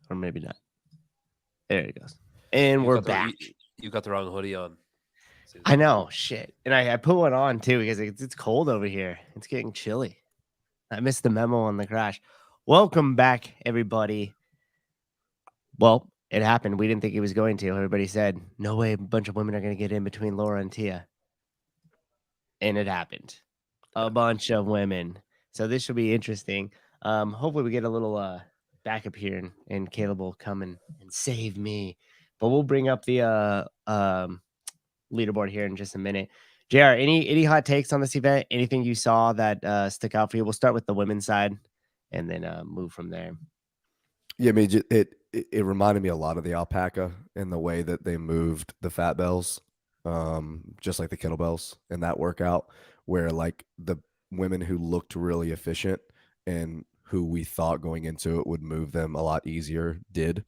or maybe not. There it goes. And we're back. You got the wrong hoodie on. I know, shit. And I put one on too because it's cold over here. It's getting chilly. I missed the memo on the crash. Welcome back, everybody. Well, it happened. We didn't think it was going to. Everybody said, no way a bunch of women are going to get in between Laura and Tia. And it happened. A bunch of women. So this should be interesting. Hopefully we get a little backup here and Caleb will come and save me. But we'll bring up the leaderboard here in just a minute. JR, any hot takes on this event? Anything you saw that stuck out for you? We'll start with the women's side and then move from there. Yeah, I mean, it reminded me a lot of the alpaca in the way that they moved the fat bells, just like the kettlebells in that workout, where like the women who looked really efficient and who we thought going into it would move them a lot easier did.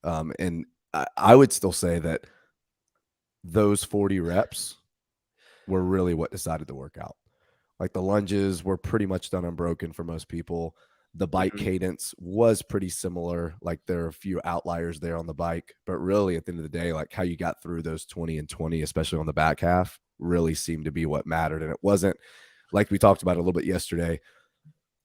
And I would still say that those 40 reps were really what decided the workout. Like the lunges were pretty much done unbroken for most people. The bike cadence was pretty similar. Like there are a few outliers there on the bike, but really at the end of the day, like how you got through those 20 and 20, especially on the back half, really seemed to be what mattered. And it wasn't like we talked about a little bit yesterday.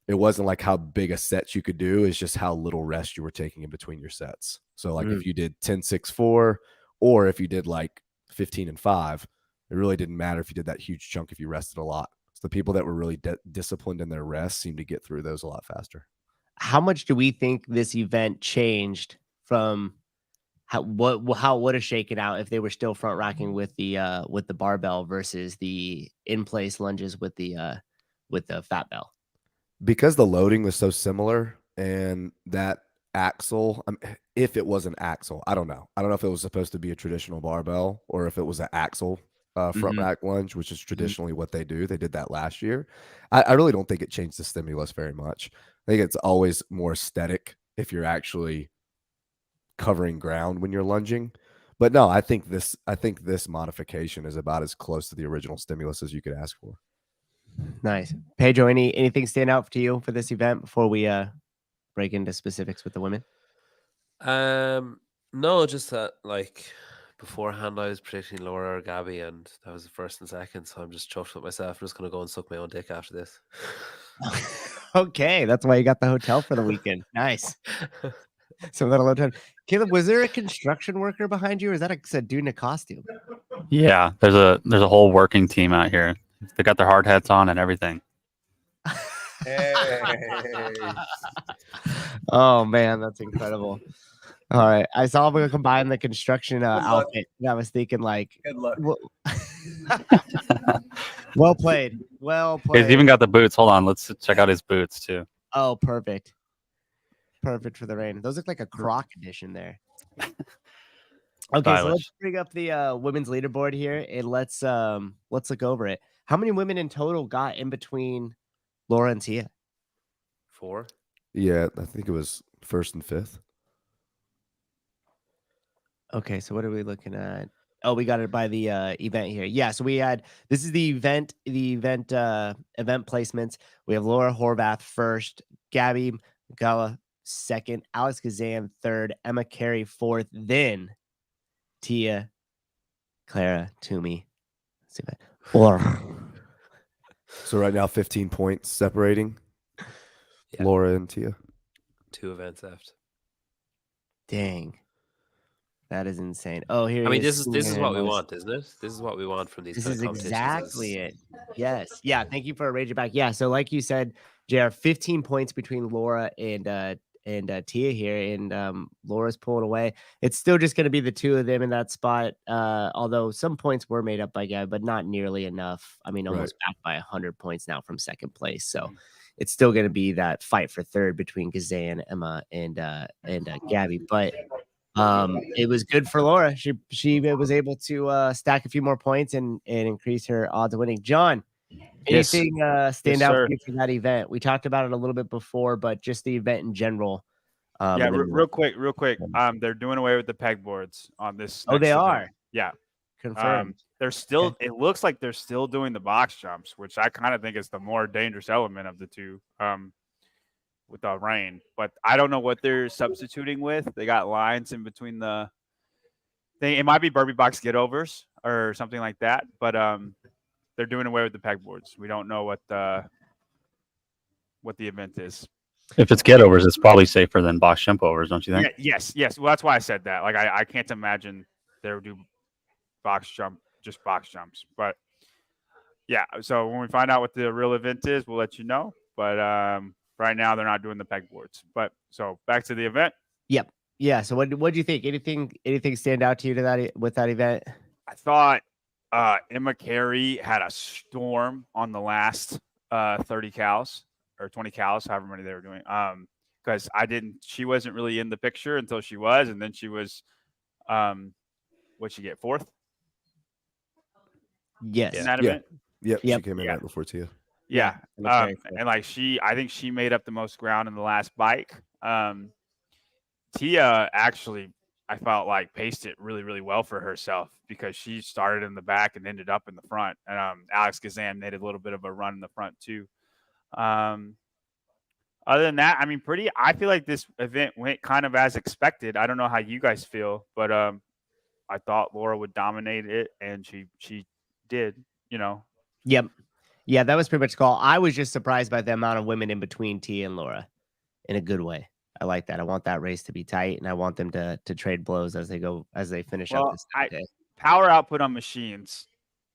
It wasn't like how big a set you could do. It's just how little rest you were taking in between your sets. So like if you did 10-6-4, or if you did like 15-5, it really didn't matter if you did that huge chunk if you rested a lot. So the people that were really disciplined in their rest seemed to get through those a lot faster. How much do we think this event changed from how it would have shaken out if they were still front racking with the barbell versus the in place lunges with the fat bell? Because the loading was so similar and that axle, if it was an axle, I don't know. I don't know if it was supposed to be a traditional barbell or if it was an axle front rack lunge, which is traditionally what they do. They did that last year. I really don't think it changed the stimulus very much. I think it's always more aesthetic if you're actually covering ground when you're lunging. But no, I think this modification is about as close to the original stimulus as you could ask for. Nice. Pedro, anything stand out to you for this event before we break into specifics with the women? No, just that like beforehand I was predicting Laura or Gabby and that was the first and second, so I'm just chuffed with myself. I'm just gonna go and suck my own dick after this. Okay, that's why you got the hotel for the weekend. Nice. So that a lot of time. Caleb, was there a construction worker behind you, or is that a dude in a costume? Yeah, there's a whole working team out here. They got their hard hats on and everything. Hey. Oh man, that's incredible. All right, I saw we combine the construction outfit. And I was thinking like, Good luck. Well played. Well played. He's even got the boots. Hold on, let's check out his boots too. Oh, perfect. Perfect for the rain. Those look like a Croc edition there. Okay, so let's bring up the women's leaderboard here and let's look over it. How many women in total got in between Laura and Tia? 4. Yeah, I think it was first and fifth. Okay, so what are we looking at? Oh, we got it by the event here. Yeah, so we had this is the event placements. We have Laura Horvath first, Gabby Gala second, Alex Kazan third, Emma Carey fourth, then Tia, Clara, Toomey. Or So right now 15 points separating Laura and Tia. 2 events left. Dang. That is insane. Oh, here. I mean, this is what we want, isn't it? This is what we want from these. This is exactly it. Yes. Yeah. Thank you for arranging back. Yeah. So, like you said, JR, 15 points between Laura and Tia here, and Laura's pulling away. It's still just going to be the two of them in that spot. Although some points were made up by Gabby, but not nearly enough. I mean, almost back by 100 points now from second place. So it's still going to be that fight for third between Kazan, Emma, and Gabby. But it was good for Laura. She was able to stack a few more points and increase her odds of winning. John, anything stand out for you from that event? We talked about it a little bit before, but just the event in general. Yeah, real quick. They're doing away with the pegboards on this. Oh, they event. are. Yeah, confirmed. They're still. It looks like they're still doing the box jumps, which I kind of think is the more dangerous element of the two. with the rain. But I don't know what they're substituting with. They got lines in between the thing. It might be burpee box get overs or something like that. But they're doing away with the pegboards. We don't know what the event is. If it's get overs, it's probably safer than box jump overs, don't you think? Yeah, yes. Well, that's why I said that. Like, I can't imagine they would do box jumps. But yeah, so when we find out what the real event is, we'll let you know. But right now, they're not doing the pegboards. But so back to the event. Yep. Yeah. So what do you think? Anything stand out to you with that event? I thought Emma Carey had a storm on the last 30 cows or 20 cows, however many they were doing. Because she wasn't really in the picture until she was, and then she was, what'd she get, 4th? Yes. In that event? Yep. Yep. She came in right before Tia. Yeah. Okay, And like I think she made up the most ground in the last bike. Tia actually, I felt like paced it really, really well for herself because she started in the back and ended up in the front. And Alex Gazan made a little bit of a run in the front too. Other than that, I mean, I feel like this event went kind of as expected. I don't know how you guys feel, but I thought Laura would dominate it, and she did, Yep. Yeah, that was pretty much the call. I was just surprised by the amount of women in between Tia and Laura in a good way. I like that. I want that race to be tight, and I want them to trade blows as they finish up this day. Power output on machines.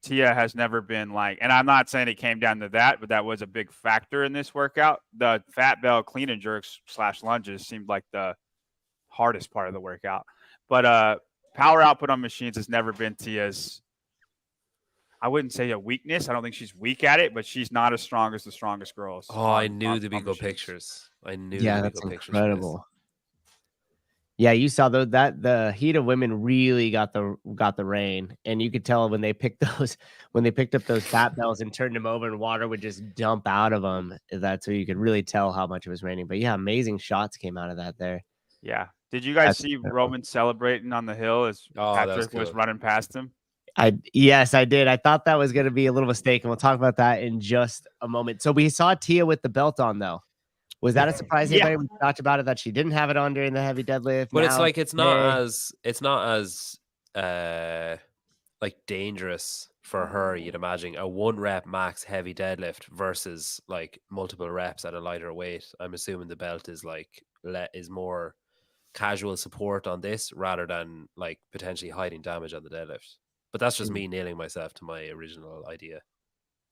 Tia has never been like, and I'm not saying it came down to that, but that was a big factor in this workout. The fat bell clean and jerks / lunges seemed like the hardest part of the workout. But power output on machines has never been Tia's, I wouldn't say a weakness. I don't think she's weak at it, but she's not as strong as the strongest girls. Oh, I knew there'd be good pictures. I knew. Yeah, that's incredible. Yeah, you saw that the heat of women really got the rain, and you could tell when they picked up those fat bells and turned them over, and water would just dump out of them. That's where you could really tell how much it was raining. But yeah, amazing shots came out of that there. Yeah. Did you guys see Roman celebrating on the hill as Patrick was running past him? Yes, I did. I thought that was going to be a little mistake, and we'll talk about that in just a moment. So we saw Tia with the belt on, though. Was that a surprise? Anybody we talked about it that she didn't have it on during the heavy deadlift? But it's like it's not as like dangerous for her. You'd imagine a 1 rep max heavy deadlift versus like multiple reps at a lighter weight. I'm assuming the belt is is more casual support on this rather than like potentially hiding damage on the deadlift. But that's just me nailing myself to my original idea.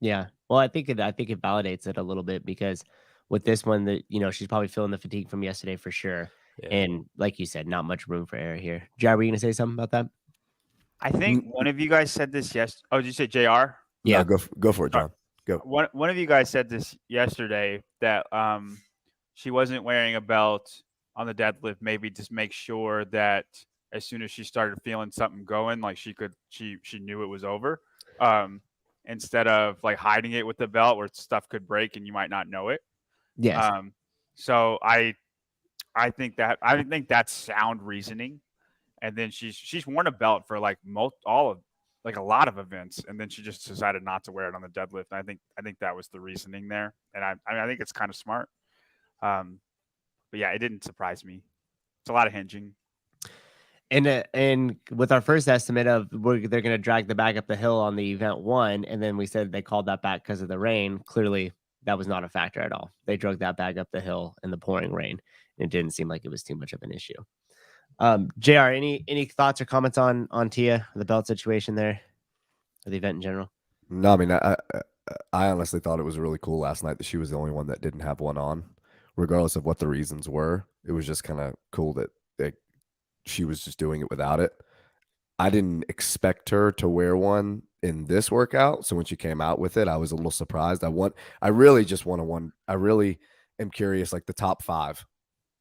Yeah. Well, I think it validates it a little bit because with this one, she's probably feeling the fatigue from yesterday for sure. Yeah. And like you said, not much room for error here. JR, were you going to say something about that? I think one of you guys said this yesterday. Oh, did you say JR? Yeah, go for it, John. Go. One of you guys said this yesterday that she wasn't wearing a belt on the deadlift, maybe just make sure that as soon as she started feeling something going, like she knew it was over, instead of like hiding it with the belt where stuff could break and you might not know it. Yes. So I think that's sound reasoning. And then she's worn a belt for like a lot of events, and then she just decided not to wear it on the deadlift. And I think that was the reasoning there, and I think it's kind of smart. But yeah, it didn't surprise me. It's a lot of hinging. And with our first estimate of they're going to drag the bag up the hill on the event 1, and then we said they called that back because of the rain. Clearly, that was not a factor at all. They drug that bag up the hill in the pouring rain. And it didn't seem like it was too much of an issue. JR, any thoughts or comments on Tia, the belt situation there, or the event in general? No, I mean, I honestly thought it was really cool last night that she was the only one that didn't have one on, regardless of what the reasons were. It was just kind of cool that she was just doing it without it. I didn't expect her to wear one in this workout, so when she came out with it, I was a little surprised. I really am curious, like the top 5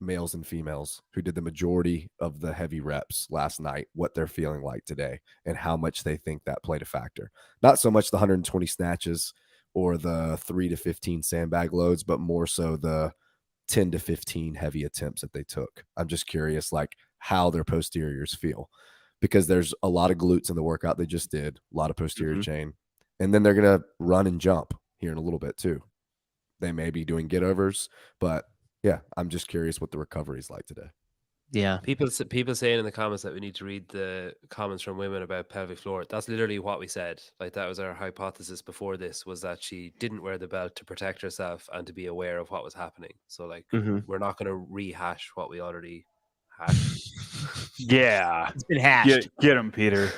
males and females who did the majority of the heavy reps last night, what they're feeling like today and how much they think that played a factor. Not so much the 120 snatches or the 3 to 15 sandbag loads, but more so the 10 to 15 heavy attempts that they took. I'm just curious, like how their posteriors feel, because there's a lot of glutes in the workout they just did, a lot of posterior chain, and then they're going to run and jump here in a little bit too. They may be doing get overs, but yeah, I'm just curious what the recovery is like today. Yeah. People saying in the comments that we need to read the comments from women about pelvic floor. That's literally what we said. Like that was our hypothesis before this, was that she didn't wear the belt to protect herself and to be aware of what was happening. So like we're not going to rehash what we already hashed. Yeah. It's been hashed. Get him, Peter.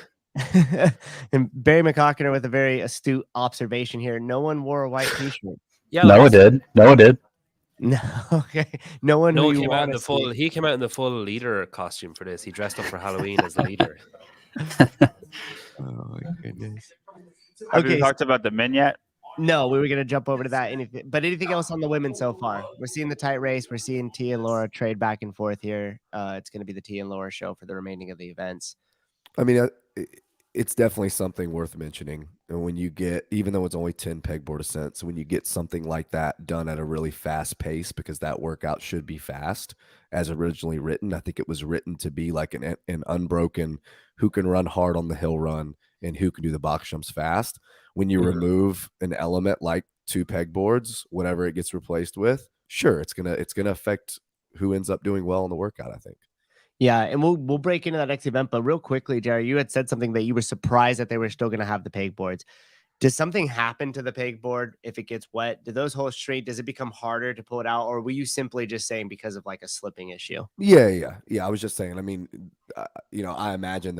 And Barry McCockiner with a very astute observation here. No one wore a white t-shirt. Yeah, No, it did. No, it did. No, okay. No one. No, who you came out in wanna the full. see. He came out in the full leader costume for this. He dressed up for Halloween as the leader. Oh my goodness. Have Okay, you talked about the men yet? No, we were gonna jump over to that. Anything else on the women so far? We're seeing the tight race. We're seeing Tia and Laura trade back and forth here. It's gonna be the Tia and Laura show for the remaining of the events. I mean, it's definitely something worth mentioning. And when you get, even though it's only 10 pegboard ascents, when you get something like that done at a really fast pace, because that workout should be fast as originally written. I think it was written to be like an unbroken, who can run hard on the hill run and who can do the box jumps fast. When you remove an element like 2 pegboards, whatever it gets replaced with, sure, it's gonna affect who ends up doing well in the workout, I think. Yeah, and we'll break into that next event. But real quickly, Jerry, you had said something that you were surprised that they were still going to have the pegboards. Does something happen to the pegboard if it gets wet? Do those holes straight? Does it become harder to pull it out, or were you simply just saying because of like a slipping issue? Yeah. I was just saying. I mean, I imagine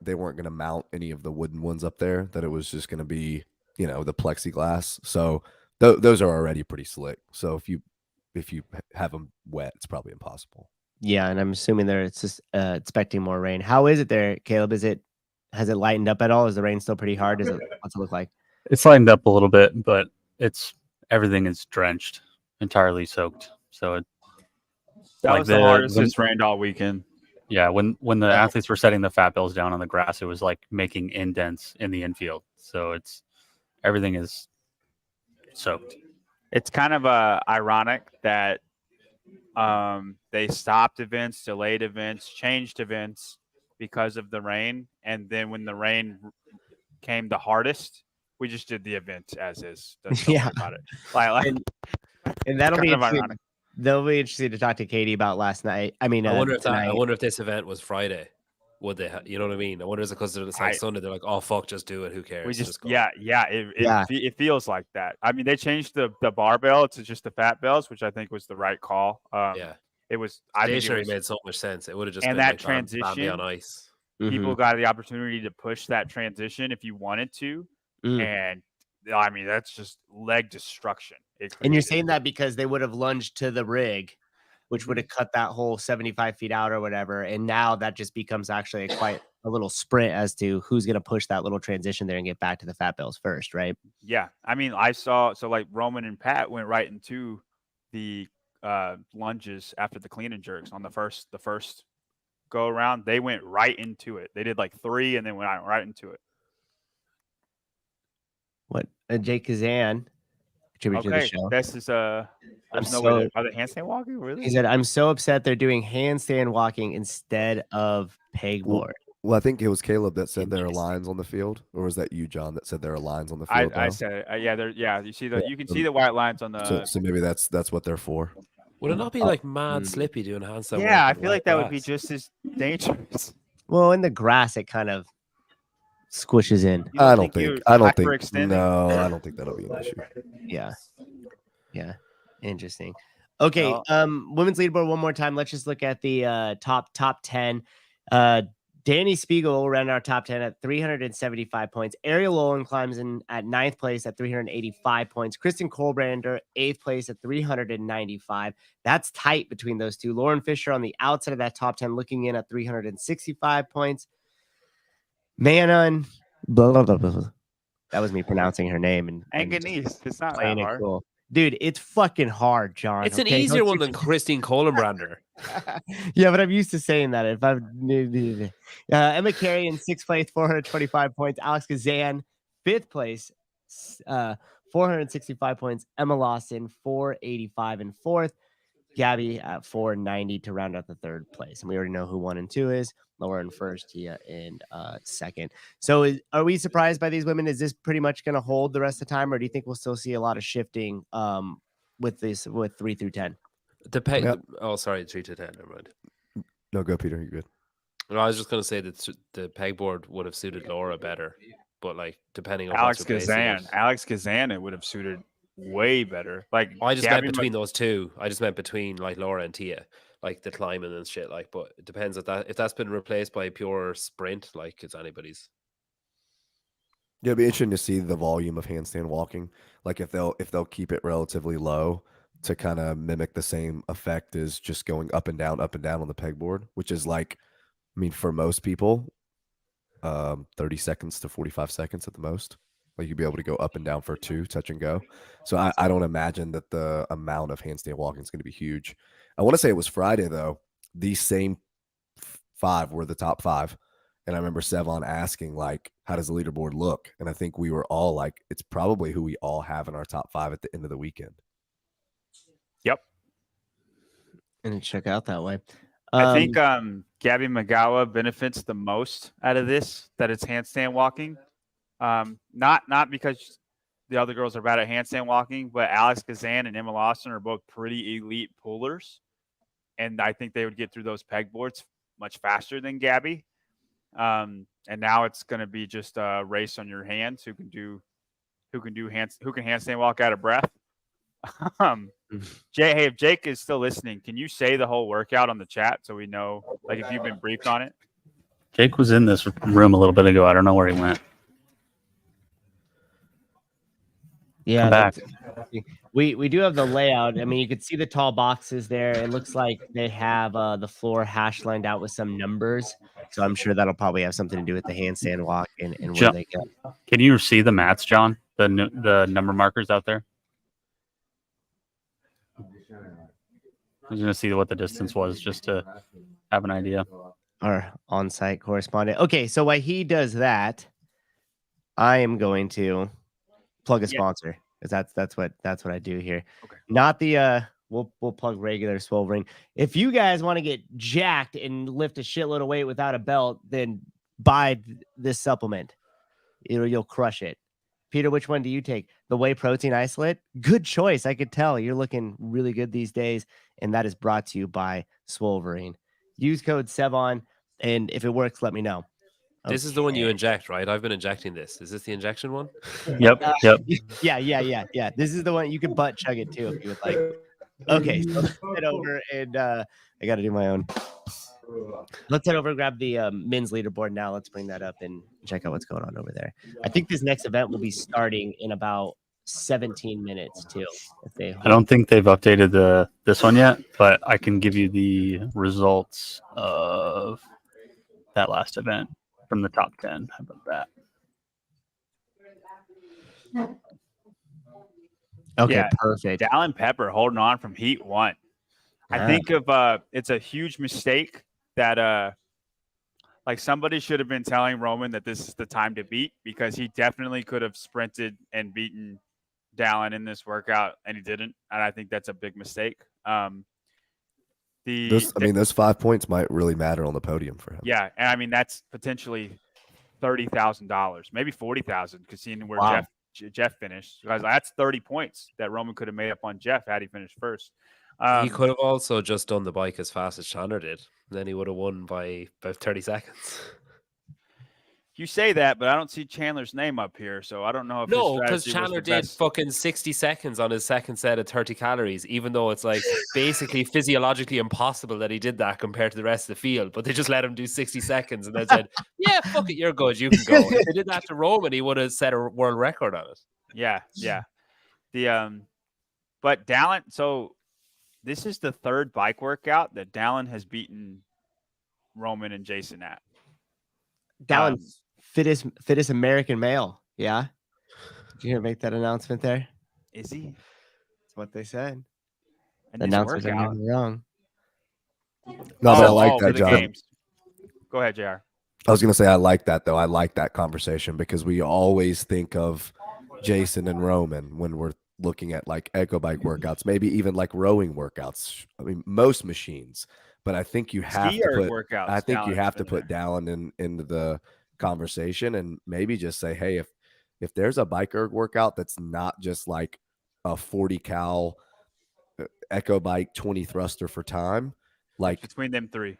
they weren't gonna mount any of the wooden ones up there. That it was just gonna be, the plexiglass. So those are already pretty slick. So if you have them wet, it's probably impossible. Yeah, and I'm assuming it's just expecting more rain. How is it there, Caleb? Has it lightened up at all? Is the rain still pretty hard? What's it look like? It's lightened up a little bit, but everything is drenched, entirely soaked. So That was the hardest it's rained all weekend. Yeah, when the athletes were setting the fat bills down on the grass, it was like making indents in the infield. So everything is soaked. It's kind of ironic that they stopped events, delayed events, changed events because of the rain, and then when the rain came the hardest, we just did the event as is. Don't worry about it. And that'll be ironic. interesting. That'll be interesting to talk to Katie about last night. I mean, I wonder if this event was Friday. Would they? You know what I mean? I wonder is it because it's like Sunday? They're like, oh fuck, just do it. Who cares? We just go. It feels like that. I mean, they changed the barbell to just the fat bells, which I think was the right call. It was. Stationary made so much sense. It would have just and been that like transition on ice. People got the opportunity to push that transition if you wanted to, and I mean that's just leg destruction. And you're saying that because they would have lunged to the rig, which would have cut that whole 75 feet out or whatever. And now that just becomes actually quite a little sprint as to who's going to push that little transition there and get back to the fat bells first, right? Yeah. I mean, I saw, like Roman and Pat went right into the lunges after the clean and jerks on the first go around. They went right into it. They did like 3 and then went right into it. What? Jake Kazan contributed to the show. This is there's no way. Are they handstand walking? Really? He said, I'm so upset they're doing handstand walking instead of pegboard. Well, I think it was Caleb that said there are lines on the field, or was that you, John, that said there are lines on the field? I said it. You see you can see the white lines on the. So maybe that's what they're for. Would it not be like mad slippy doing handstand? Yeah, I feel like that would be just as dangerous. Well, in the grass, it kind of squishes in. I don't think that'll be an issue. Yeah. Interesting. Okay. Women's leaderboard one more time. Let's just look at the top 10. Danny Spiegel ran our top 10 at 375 points. Ariel Olin climbs in at 9th place at 385 points. Kristen Colbrander, 8th place at 395. That's tight between those two. Lauren Fisher on the outside of that top 10, looking in at 365 points. Manon, blah, blah, blah, blah. That was me pronouncing her name. And Anganese. It's not that hard. Cool. Dude, it's fucking hard, John. It's an easier one than Christine Colbrander. Yeah, but I'm used to saying that. If I'm Emma Carey in 6th place, 425 points. Alex Kazan, 5th place, 465 points. Emma Lawson, 485 in 4th. Gabby at 490 to round out the 3rd place. And we already know who 1 and 2 is. Laura in 1st, Tia in 2nd. So are we surprised by these women? Is this pretty much going to hold the rest of the time, or do you think we'll still see a lot of shifting with 3 through 10? The peg. Yep. Oh, sorry, 3 to 10. Never mind. No, go Peter. You're good. No, I was just going to say that the pegboard would have suited Laura better, but like depending on Alex what's replacing it. Alex Kazan, it would have suited way better. Like I just Gabby meant between those two. I just meant between like Laura and Tia, like the climbing and shit. Like, but it depends if that's been replaced by pure sprint. Like it's anybody's. Yeah, it'd be interesting to see the volume of handstand walking. Like if they'll keep it relatively low to kind of mimic the same effect as just going up and down on the pegboard, which is like, I mean, for most people, 30 seconds to 45 seconds at the most. Like you'd be able to go up and down for 2, touch and go. So I don't imagine that the amount of handstand walking is going to be huge. I want to say it was Friday though. These same 5 were the top 5. And I remember Sevan asking, like, how does the leaderboard look? And I think we were all like, it's probably who we all have in our top 5 at the end of the weekend. Yep. And it shook out that way. I think Gabby Magawa benefits the most out of this, that it's handstand walking. Not because the other girls are bad at handstand walking, but Alex Kazan and Emma Lawson are both pretty elite pullers. And I think they would get through those pegboards much faster than Gabby. And now it's going to be just a race on your hands who can handstand walk out of breath. Hey, if Jake is still listening, can you say the whole workout on the chat so we know, like, if you've been briefed on it? Jake was in this room a little bit ago. I don't know where he went. Yeah, Come back. We do have the layout. I mean, you could see the tall boxes there. It looks like they have the floor hash lined out with some numbers. So I'm sure that'll probably have something to do with the handstand walk and where they go. Can you see the mats, John? The number markers out there? I was going to see what the distance was just to have an idea. Our on-site correspondent. Okay, so while he does that, I am going to plug a sponsor because that's what I do here. Okay. Not the we'll plug regular Swolvering. If you guys want to get jacked and lift a shitload of weight without a belt, then buy this supplement. You'll crush it. Peter, which one do you take? The whey protein isolate? Good choice. I could tell you're looking really good these days. And that is brought to you by Swolverine. Use code Sevan. And if it works, let me know. This is the one you inject, right? I've been injecting this. Is this the injection one? Yep. Yeah. This is the one you can butt chug it too if you would like. Okay, so let's head over and I got to do my own. Let's head over and grab the men's leaderboard now. Let's bring that up and check out what's going on over there. I think this next event will be starting in about 17 minutes too. I don't think they've updated this one yet, but I can give you the results of that last event from the top 10. How about that? Okay, Yeah. perfect. Dallin Pepper holding on from heat 1. I think it's a huge mistake that like somebody should have been telling Roman that this is the time to beat, because he definitely could have sprinted and beaten Dallin in this workout, and he didn't. And I think that's a big mistake. Those 5 points might really matter on the podium for him. Yeah, and I mean that's potentially $30,000, maybe $40,000, because seeing where Jeff finished, guys, that's 30 points that Roman could have made up on Jeff had he finished first. He could have also just done the bike as fast as Chandler did. Then he would have won by about 30 seconds. You say that, but I don't see Chandler's name up here, so I don't know if no, because Chandler did fucking 60 seconds on his second set of 30 calories, even though it's like basically physiologically impossible that he did that compared to the rest of the field. But they just let him do 60 seconds and then said, "Yeah, fuck it, you're good, you can go." If they did that to Roman, he would have set a world record on it. Yeah. But Dallin, so this is the third bike workout that Dallin has beaten Roman and Jason at. Dallin, fittest American male. Yeah. Did you hear make that announcement there? Is he? That's what they said. And The announcers are never wrong. No, but I like that, John. Games. Go ahead, JR. I was going to say I like that, though. I like that conversation because we always think of Jason and Roman when we're looking at like echo bike workouts, maybe even like rowing workouts. I mean, most machines, but I think you have to put. I think you have to put Dallin into the conversation and maybe just say, hey, if there's a bike erg workout that's not just like a 40 cal Echo Bike 20 thruster for time. Like between them three.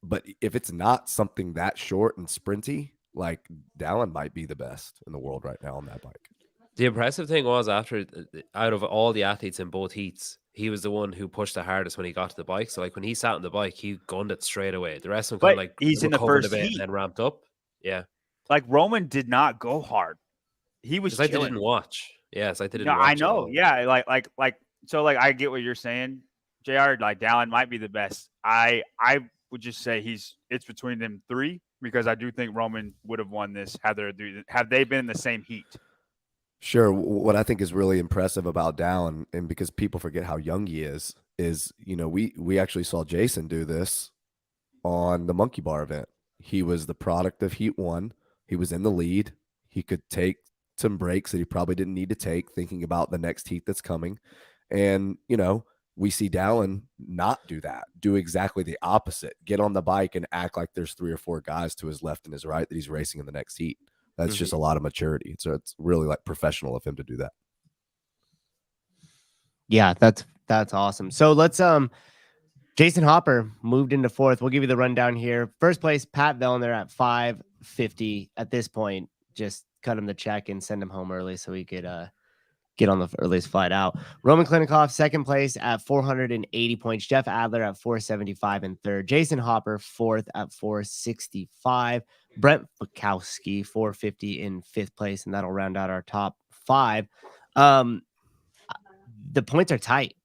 But if it's not something that short and sprinty, like Dallin might be the best in the world right now on that bike. The impressive thing was out of all the athletes in both heats, he was the one who pushed the hardest when he got to the bike. So like when he sat on the bike, he gunned it straight away. The rest of them kind of like he's in the recovered first a bit heat. and then ramped up. Yeah. Like Roman did not go hard. He was It's like they chilling. didn't watch. Yeah, it's like they didn't No, watch. I know. Yeah, like so like I get what you're saying. JR, like Dallin might be the best. I would just say it's between them three because I do think Roman would have won this had they been in the same heat. Sure. What I think is really impressive about Dallin, and because people forget how young he is we actually saw Jason do this on the Monkey Bar event. He was the product of Heat 1. He was in the lead. He could take some breaks that he probably didn't need to take, thinking about the next heat that's coming. And, we see Dallin not do that, do exactly the opposite, get on the bike and act like there's 3 or 4 guys to his left and his right that he's racing in the next heat. That's just a lot of maturity. So it's really like professional of him to do that. Yeah, that's awesome. So let's Jason Hopper moved into 4th. We'll give you the rundown here. First place, Pat Vellner at 550. At this point, just cut him the check and send him home early so he could get on the earliest flight out. Roman Klinikoff, second place at 480 points. Jeff Adler at 475 in 3rd. Jason Hopper, 4th at 465. Brent Bukowski, 450 in 5th place, and that'll round out our top 5. The points are tight.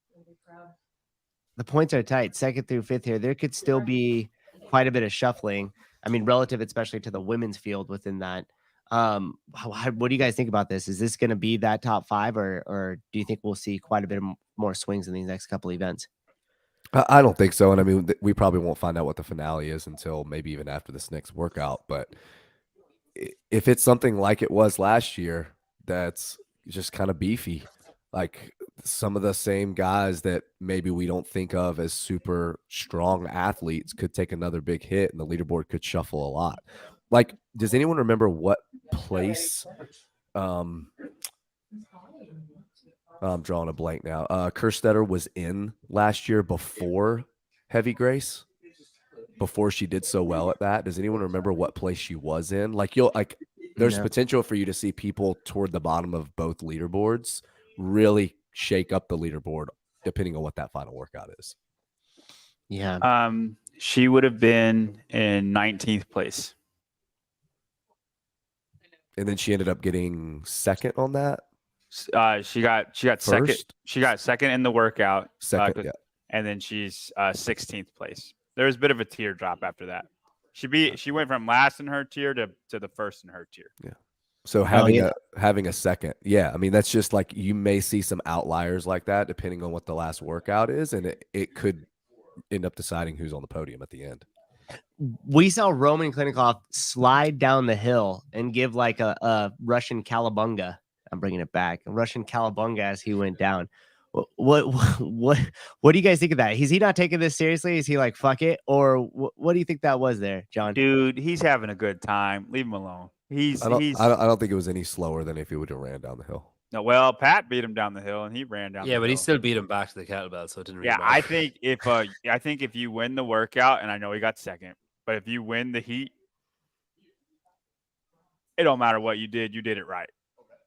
The points are tight. 2nd through 5th here. There could still be quite a bit of shuffling. I mean, relative, especially to the women's field within that. What do you guys think about this? Is this going to be that top 5, or do you think we'll see quite a bit more swings in these next couple events? I don't think so. And I mean, we probably won't find out what the finale is until maybe even after this next workout. But if it's something like it was last year, that's just kind of beefy, like some of the same guys that maybe we don't think of as super strong athletes could take another big hit and the leaderboard could shuffle a lot. Like, does anyone remember what place? I'm drawing a blank now. Kerstetter was in last year before Heavy Grace, before she did so well at that. Does anyone remember what place she was in? Like, there's potential for you to see people toward the bottom of both leaderboards really shake up the leaderboard, depending on what that final workout is. Yeah. She would have been in 19th place. And then she ended up getting 2nd on that. She got second. First? She got 2nd in the workout. 2nd, yeah. And then she's 16th place. There was a bit of a tier drop after that. She went from last in her tier to the 1st in her tier. Yeah. So having a 2nd, yeah. I mean, that's just like you may see some outliers like that depending on what the last workout is, and it could end up deciding who's on the podium at the end. We saw Roman Klinikoff slide down the hill and give like a Russian Kalabunga. I'm bringing it back. A Russian Kalabunga as he went down. What do you guys think of that? Is he not taking this seriously? Is he like, fuck it? Or what do you think that was there, John? Dude, he's having a good time. Leave him alone. I don't think it was any slower than if he would have ran down the hill. No, well, Pat beat him down the hill and he ran down. Yeah, the but hill. he still beat him back to the kettlebell, so it didn't really matter. I think if you win the workout, and I know he got 2nd, but if you win the heat, it don't matter what you did it right.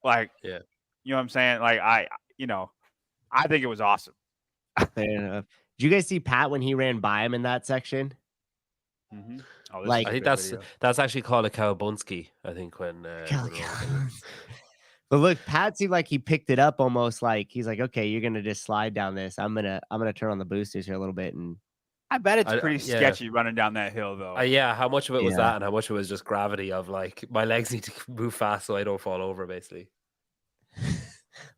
Like, yeah, you know what I'm saying? Like I think it was awesome. Fair enough. Did you guys see Pat when he ran by him in that section? Mm-hmm. Like, I think that's actually called a Kawabunski. I think when but look, Pat seemed like he picked it up almost like he's like, okay, you're gonna just slide down this. I'm gonna turn on the boosters here a little bit, and I bet it's pretty sketchy running down that hill though. Yeah, how much of it was that, and how much of it was just gravity of like my legs need to move fast so I don't fall over, basically.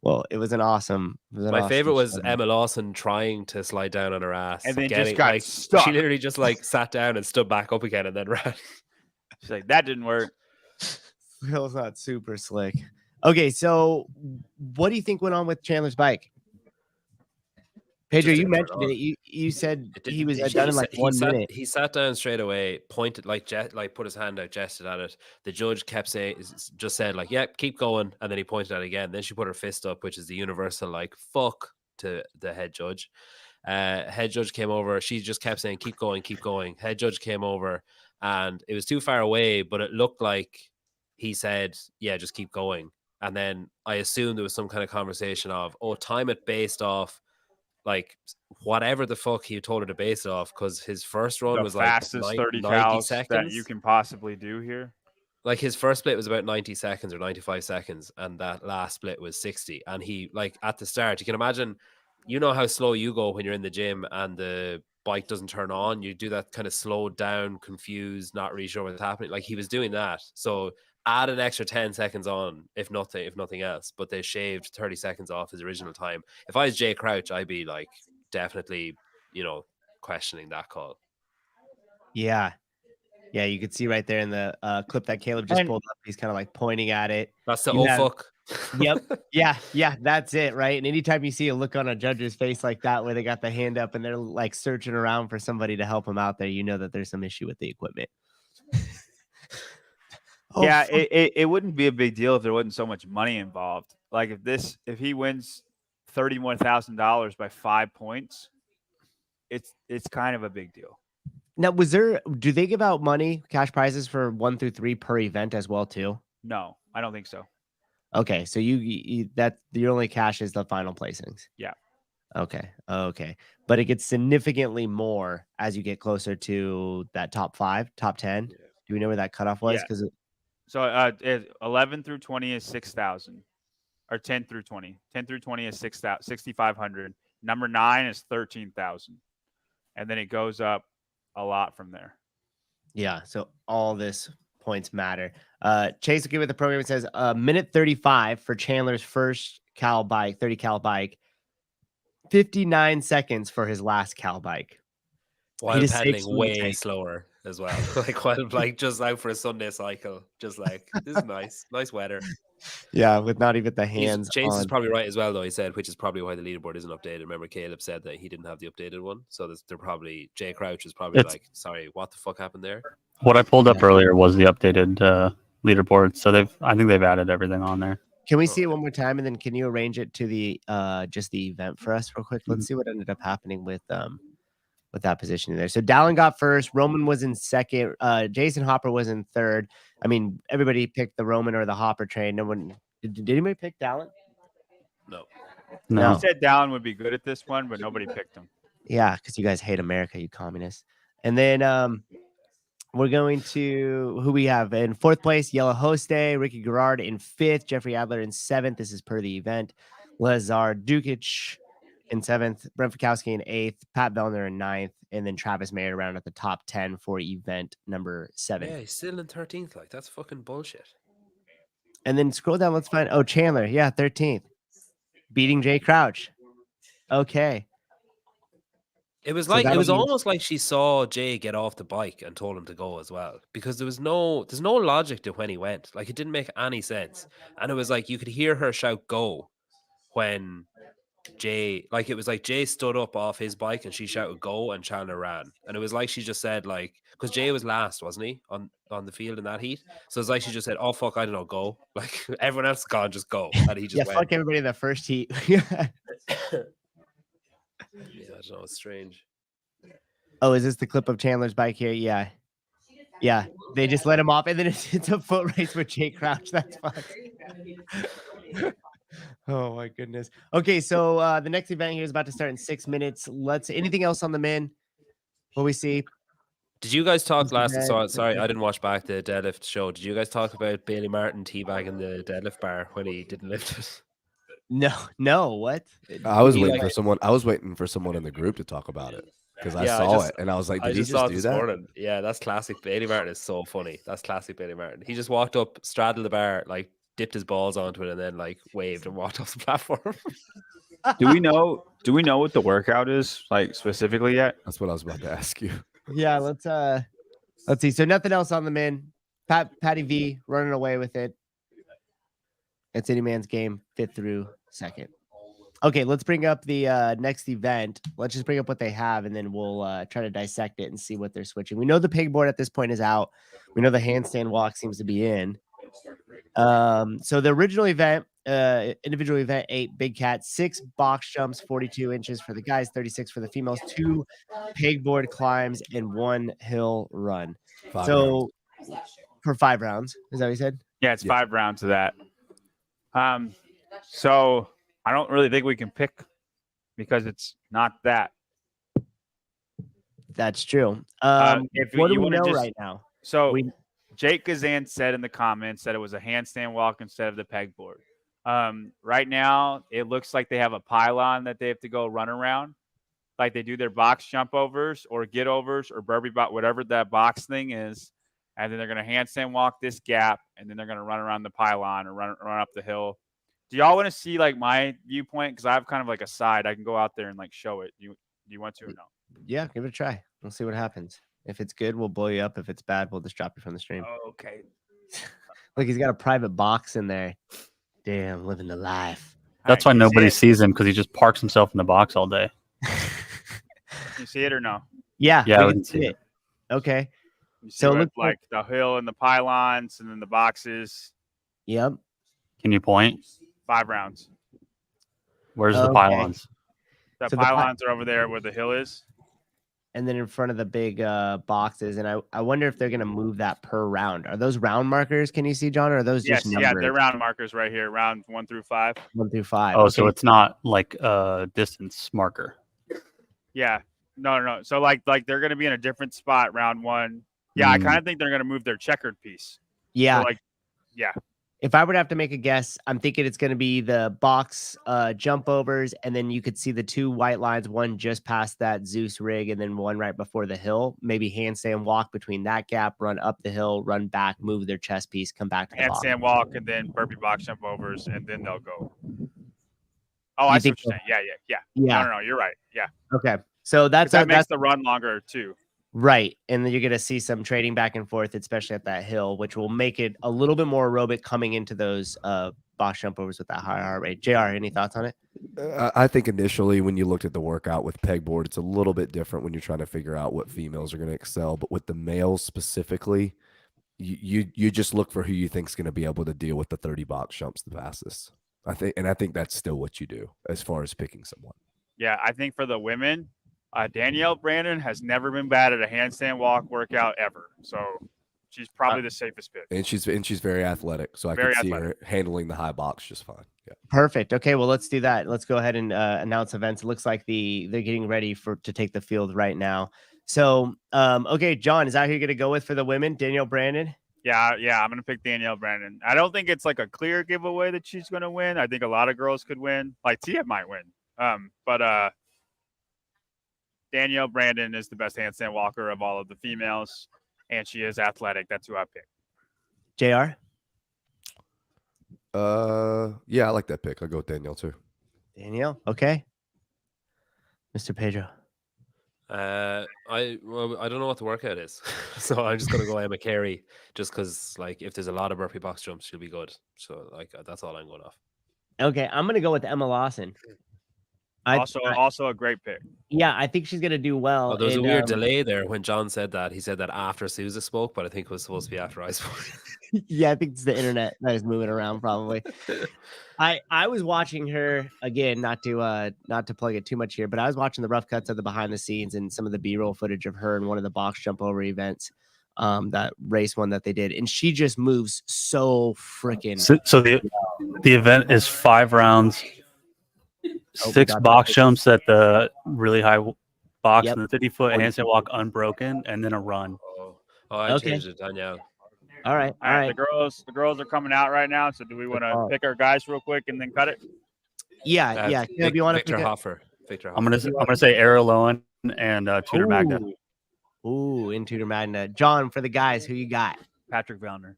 Well, it was an awesome. My favorite was Emma Lawson trying to slide down on her ass and then just got like, stuck. She literally just like sat down and stood back up again and then ran. She's like, that didn't work. Phil's not super slick. Okay, so what do you think went on with Chandler's bike? Pedro, you mentioned it. You said he was done in like 1 minute. He sat down straight away, pointed like put his hand out, gestured at it. The judge just said like, "Yeah, keep going," and then he pointed at it again. Then she put her fist up, which is the universal like "fuck" to the head judge. Head judge came over. She just kept saying, keep going, keep going. Head judge came over and it was too far away, but it looked like he said, yeah, just keep going. And then I assumed there was some kind of conversation of, oh, time it based off like whatever the fuck he told her to base it off, because his first run The was like fastest 30 90 cows seconds that you can possibly do here. Like his first split was about 90 seconds or 95 seconds, and that last split was 60. And he, like, at the start, you can imagine, you know how slow you go when you're in the gym and the bike doesn't turn on. You do that kind of slowed down, confused, not really sure what's happening. Like, he was doing that. So add an extra 10 seconds on, if nothing else. But they shaved 30 seconds off his original time. If I was Jay Crouch, I'd be like definitely, questioning that call. Yeah. Yeah, you could see right there in the clip that Caleb just pulled up. He's kind of like pointing at it. That's the fuck. Yep. Yeah, that's it, right? And anytime you see a look on a judge's face like that, where they got the hand up and they're like searching around for somebody to help them out there, you know that there's some issue with the equipment. Yeah, it wouldn't be a big deal if there wasn't so much money involved. Like if he wins $31,000 by 5 points, it's kind of a big deal. Now, do they give out money, cash prizes for 1 through 3 per event as well too? No, I don't think so. Okay, so you that your only cash is the final placings. Yeah. Okay. But it gets significantly more as you get closer to that top 5, top 10. Yeah. Do we know where that cutoff was? Yeah. So 11 through 20 is 6,000, or 10 through 20. 10 through 20 is 6,500. Number 9 is 13,000, and then it goes up a lot from there. Yeah, so all this points matter. Chase will give it the program. It says minute 35 for Chandler's first Cal bike, 30 Cal bike, 59 seconds for his last Cal bike. While pedaling way slower as well. like just out for a Sunday cycle. Just like, this is nice weather. Yeah, with not even the hands. Chase is probably right as well, though. He said, which is probably why the leaderboard isn't updated. Remember, Caleb said that he didn't have the updated one, so they're probably Jay Crouch is probably like, sorry, what the fuck happened there? What I pulled up earlier was the updated leaderboard, so I think they've added everything on there. Can we see it one more time, and then can you arrange it to the just the event for us real quick? Let's see what ended up happening with that position there. So Dallin got first, Roman was in second, Jason Hopper was in third. I mean, everybody picked the Roman or the Hopper train. No one did anybody pick Dallin? No. You said Dallin would be good at this one, but nobody picked him. Yeah, because you guys hate America, you communists. And then we're going to who we have in fourth place, Yellow Hoste, Ricky Garrard in fifth, Jeffrey Adler in seventh. This is per the event. Lazar Dukic in seventh, Brent Fikowski in eighth, Pat Bellner in ninth, and then Travis Mayer around at the top 10 for event number 7. Yeah, he's still in 13th. Like, that's fucking bullshit. And then scroll down. Let's find. Oh, Chandler. Yeah, 13th. Beating Jay Crouch. Okay. It was like, it was almost like she saw Jay get off the bike and told him to go as well, because there's no logic to when he went. Like, it didn't make any sense. And it was like, you could hear her shout go when Jay, like, it was like Jay stood up off his bike and she shouted go and Chandler ran. And it was like she just said, like, because Jay was last, wasn't he, on the field in that heat? So it's like she just said, oh, fuck, I don't know, go. Like, everyone else is gone, just go. And he just went. Fuck everybody in the first heat. Yeah, I don't know, it's strange. Oh, is this the clip of Chandler's bike here? Yeah. Yeah, they just let him off, and then it's a foot race with Jay Crouch. That's fun. Oh my goodness. Okay, so the next event here is about to start in 6 minutes. Anything else on the men? What we see? Did you guys talk last? Sorry, I didn't watch back the deadlift show. Did you guys talk about Bailey Martin teabagging the deadlift bar when he didn't lift it? No. What? I was waiting for someone. I was waiting for someone in the group to talk about it because I saw it and I was like, "Did he just do that?" Morning. Yeah, that's classic. Bailey Martin is so funny. That's classic Bailey Martin. He just walked up, straddled the bar, like dipped his balls onto it, and then like waved and walked off the platform. Do we know what the workout is, like, specifically yet? That's what I was about to ask you. Yeah, let's see. So nothing else on the men. Patty V running away with it. It's any man's game, 5th through 2nd. Okay, let's bring up the next event. Let's just bring up what they have, and then we'll try to dissect it and see what they're switching. We know the pegboard at this point is out. We know the handstand walk seems to be in. So the original event, individual event, 8 big cats, 6 box jumps, 42 inches for the guys, 36 for the females, 2 pegboard climbs, and 1 hill run. 5 So rounds. for 5 rounds, is that what you said? Yeah, it's Yeah. 5 rounds of that. So I don't really think we can pick because it's not that. That's true. If What do you we wanna know just- right now? So We Jake Gazan said in the comments that it was a handstand walk instead of the pegboard. Right now, it looks like they have a pylon that they have to go run around, like they do their box jump overs or get overs or burpee box, whatever that box thing is. And then they're going to handstand walk this gap, and then they're going to run around the pylon or run up the hill. Do y'all want to see like my viewpoint? Because I have kind of like a side. I can go out there and like show it. Do you want to or no? Yeah, give it a try. We'll see what happens. If it's good, we'll blow you up. If it's bad, we'll just drop you from the stream. Okay. Look, he's got a private box in there. Damn, living the life. That's why nobody sees him because he just parks himself in the box all day. You see it or no? Yeah, Yeah, we we can can see see it. Okay. You see So it what, looks like the hill and the pylons and then the boxes. Yep. Can you point? 5 rounds. Where's the Okay. pylons? The So the pylons are over there where the hill is. And then in front of the big boxes. And I wonder if they're going to move that per round. Are those round markers? Can you see, John? Or are those Yes, just yeah, numbers? they're round markers right here, round 1 through 5. 1 through 5. Oh, so Okay. it's not like a distance marker. Yeah, no. So like they're gonna be in a different spot round 1. Yeah, I kind of think they're gonna move their checkered piece. Yeah. So like, yeah, If I would have to make a guess, I'm thinking it's going to be the box jump overs, and then you could see the 2 white lines, one just past that Zeus rig, and then one right before the hill. Maybe handstand walk between that gap, run up the hill, run back, move their chest piece, come back to the box. handstand walk and then burpee box jump overs, and then they'll go. Oh, You I see think what you're saying. Yeah. Yeah. No, you're right. Yeah, Okay. So that's that makes that's the run longer too. right. And then you're going to see some trading back and forth, especially at that hill, which will make it a little bit more aerobic coming into those box jump overs with that high heart rate. JR, any thoughts on it? I think initially when you looked at the workout with pegboard, it's a little bit different when you're trying to figure out what females are going to excel. But with the males specifically, you just look for who you think is going to be able to deal with the 30 box jumps the fastest. I think that's still what you do as far as picking someone. Yeah, I think for the women, Danielle Brandon has never been bad at a handstand walk workout ever. So she's probably the safest pick. And she's very athletic, so I Very can see her handling the high box just fine. Yeah. Perfect. Okay, well, let's do that. Let's go ahead and announce events. It looks like they're getting ready to take the field right now. So, okay, John, is that who you're going to go with for the women? Danielle Brandon? Yeah, I'm gonna pick Danielle Brandon. I don't think it's like a clear giveaway that she's gonna win. I think a lot of girls could win. Like Tia might win. But Danielle Brandon is the best handstand walker of all of the females, and she is athletic. That's who I picked. JR? Yeah, I like that pick. I'll go with Danielle too. Danielle? Okay. Mr. Pedro? I don't know what the workout is, so I'm just gonna go Emma Carey, just because like if there's a lot of burpee box jumps, she'll be good. So like that's all I'm going off. Okay, I'm going to go with Emma Lawson. Also a great pick. Yeah, I think she's going to do well. Oh, there was a and, weird delay there when John said that. He said that after Sousa spoke, but I think it was supposed to be after I spoke. Yeah, I think it's the internet that is moving around probably. I was watching her again, not to plug it too much here, but I was watching the rough cuts of the behind the scenes and some of the B-roll footage of her in one of the box jump over events, that race one that they did, and she just moves so freaking. So the event is 5 rounds, 6 box jumps at the really high box, Yep. and the 50-foot handstand walk unbroken, and then a run. Oh, I Okay. changed it, Danielle. All right. All right, the girls are coming out right now. So do we want to pick our guys real quick and then cut it? Yeah. Caleb, you want to Victor pick Hoffer. Victor I'm Hoffer. gonna say Ara Lowen and Tudor Magna. Ooh, in Tudor Magna. John, for the guys, who you got? Patrick Vellner.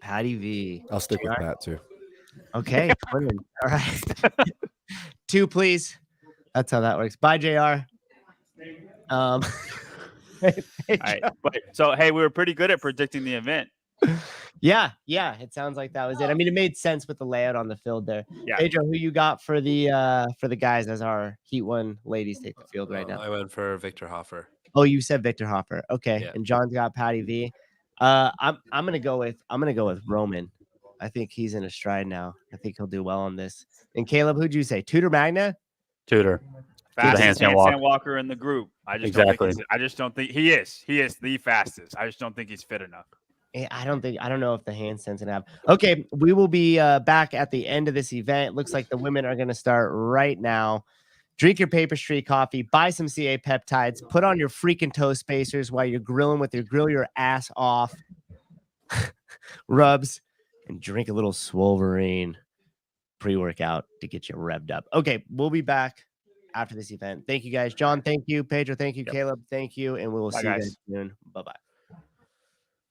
Patty V. I'll stick with Pat too. Okay. Brilliant. All right. 2, please. That's how that works. Bye, JR. All right. So hey, we were pretty good at predicting the event. Yeah. It sounds like that was it. I mean, it made sense with the layout on the field there. Yeah. Pedro, who you got for the guys as our Heat 1 ladies take the field right now? I went for Victor Hoffer. Oh, you said Victor Hoffer. Okay. Yeah. And John's got Patty V. I'm gonna go with Roman. I think he's in a stride now. I think he'll do well on this. And Caleb, who'd you say? Tudor Magna? Tudor. Fastest handstand handstand walker in the group. I just don't think he is. He is the fastest. I just don't think he's fit enough. I don't know if the handstand's gonna have. Okay, we will be back at the end of this event. Looks like the women are gonna start right now. Drink your Paper Street coffee, buy some CA peptides, put on your freaking toe spacers while you're grilling with your grill your ass off rubs, and drink a little Swolverine pre-workout to get you revved up. Okay, we'll be back after this event. Thank you guys. John, thank you. Pedro, thank you. Yep. Caleb, thank you. And we will see you guys soon. Bye-bye.